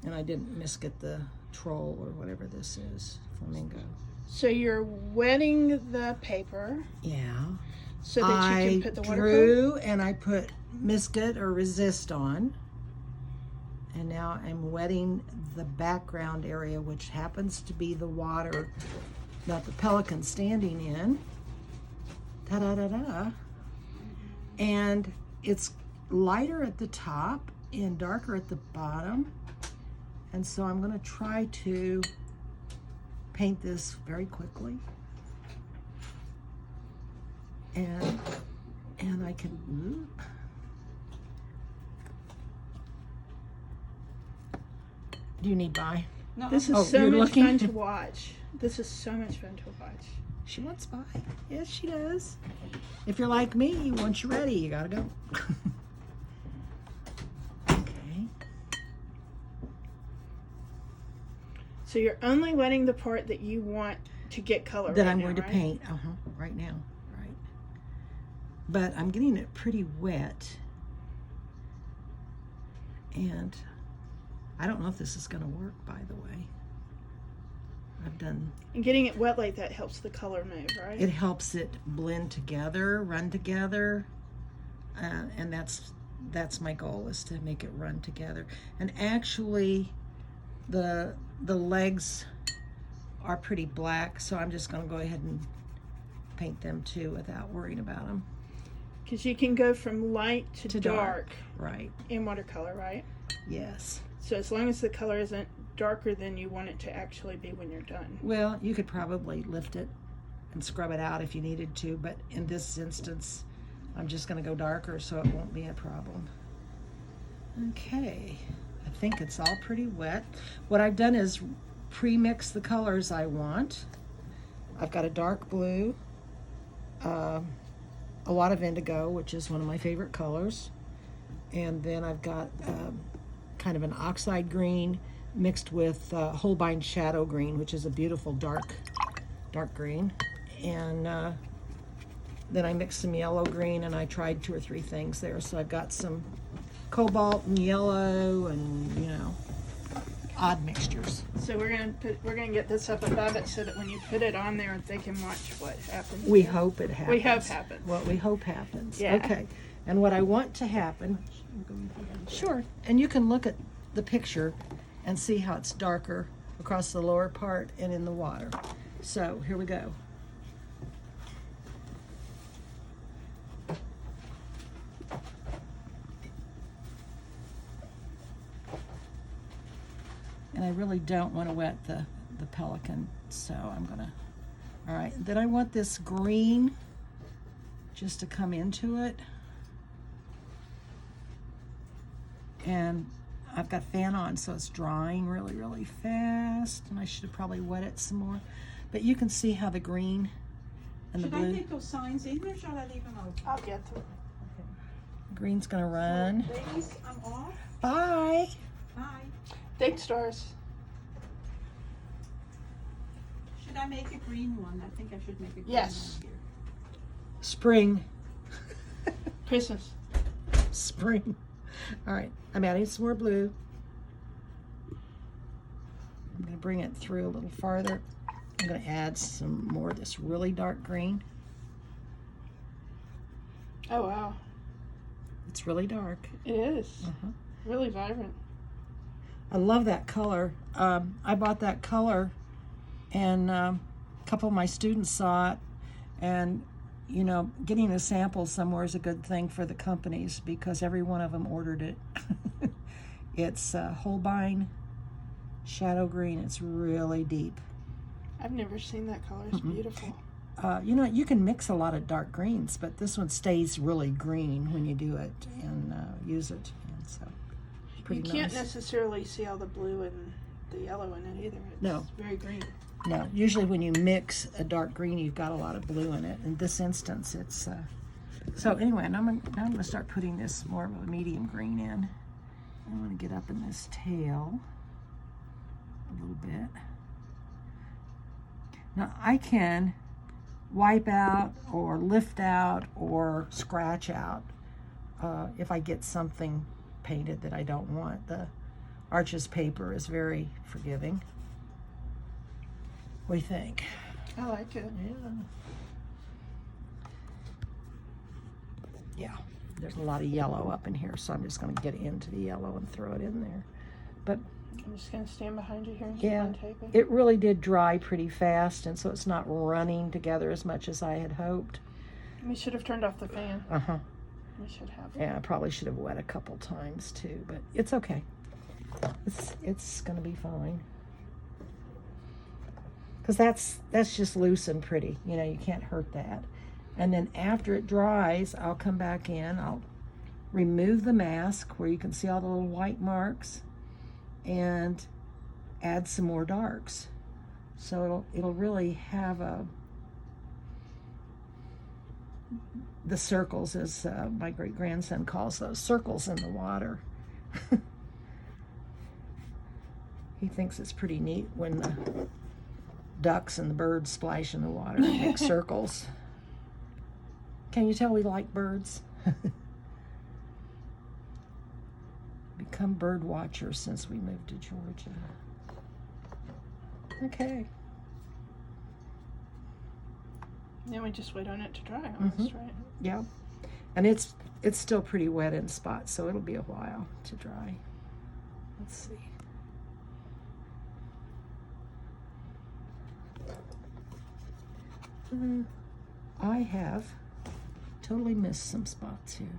And I didn't misget the troll or whatever this is, flamingo. So you're wetting the paper. Yeah. So that you can put the watercolor? I drew and I put misket or resist on. And now I'm wetting the background area, which happens to be the water that the pelican's standing in. Ta-da-da-da. And it's lighter at the top and darker at the bottom. And so I'm going to try to paint this very quickly. And I can, do you need by? No. This is so much fun to watch. This is so much fun to watch. She wants by. Yes, she does. If you're like me, once you're ready, you gotta go. Okay. So you're only letting the part that you want to get color that right I'm now, going to right? paint. Right now. Right. But I'm getting it pretty wet. And I don't know if this is going to work, by the way. I've done... And getting it wet like that helps the color move, right? It helps it blend together, run together. And that's my goal, is to make it run together. And actually, the legs are pretty black, so I'm just going to go ahead and paint them too without worrying about them. Because you can go from light to dark. Right. In watercolor, right? Yes. So as long as the color isn't darker than you want it to actually be when you're done. Well, you could probably lift it and scrub it out if you needed to, but in this instance, I'm just going to go darker so it won't be a problem. Okay. I think it's all pretty wet. What I've done is pre-mix the colors I want. I've got a dark blue, a lot of indigo, which is one of my favorite colors, and then I've got kind of an oxide green mixed with Holbein shadow green, which is a beautiful dark green, and then I mixed some yellow green, and I tried 2 or 3 things there. So I've got some cobalt and yellow, and you know, odd mixtures. So we're gonna get this up above it so that when you put it on there, they can watch what happens. We hope it happens. We hope happens. What we hope happens. Yeah. Okay. And what I want to happen. Sure. And you can look at the picture and see how it's darker across the lower part and in the water. So here we go. And I really don't want to wet the pelican, so I'm gonna, all right. Then I want this green just to come into it. And I've got fan on, so it's drying really, really fast, and I should have probably wet it some more. But you can see how the green and the blue. Should I take those signs in, or shall I leave them out? I'll get them. Okay. Green's gonna run. So, ladies, I'm off. Bye. Bye. Big stars. Should I make a green one? I think I should make a green Yes. one here. Spring. Christmas. Spring. All right, I'm adding some more blue. I'm gonna bring it through a little farther. I'm gonna add some more of this really dark green. Oh wow. It's really dark. It is. Really vibrant. I love that color. I bought that color, and a couple of my students saw it, and you know, getting a sample somewhere is a good thing for the companies because every one of them ordered it. It's Holbein shadow green. It's really deep. I've never seen that color. It's beautiful. You know, you can mix a lot of dark greens, but this one stays really green when you do it and use it. And so, pretty You can't nice. necessarily see all the blue and the yellow in it either. It's No. very green. No, usually when you mix a dark green, you've got a lot of blue in it. In this instance, it's so anyway. Now I'm going to start putting this more of a medium green in. I want to get up in this tail a little bit. Now I can wipe out or lift out or scratch out if I get something painted that I don't want. The Arches paper is very forgiving. What do you think? I like it. Yeah, there's a lot of yellow up in here, so I'm just going to get into the yellow and throw it in there. But I'm just gonna stand behind you here and yeah, keep on taping. it really did dry pretty fast, and so it's not running together as much as I had hoped. We should have turned off the fan. Uh-huh. We should have. Yeah, I probably should have wet a couple times too, but it's okay. It's gonna be fine. Because that's just loose and pretty. You know, you can't hurt that. And then after it dries, I'll come back in. I'll remove the mask where you can see all the little white marks and add some more darks. So it'll really have the circles, as my great-grandson calls those, circles in the water. He thinks it's pretty neat when the ducks and the birds splash in the water and make circles. Can you tell we like birds? Become bird watchers since we moved to Georgia. Okay. Then we just wait on it to dry almost, right? Yeah. And it's still pretty wet in spots, so it'll be a while to dry. Let's see. I have totally missed some spots here.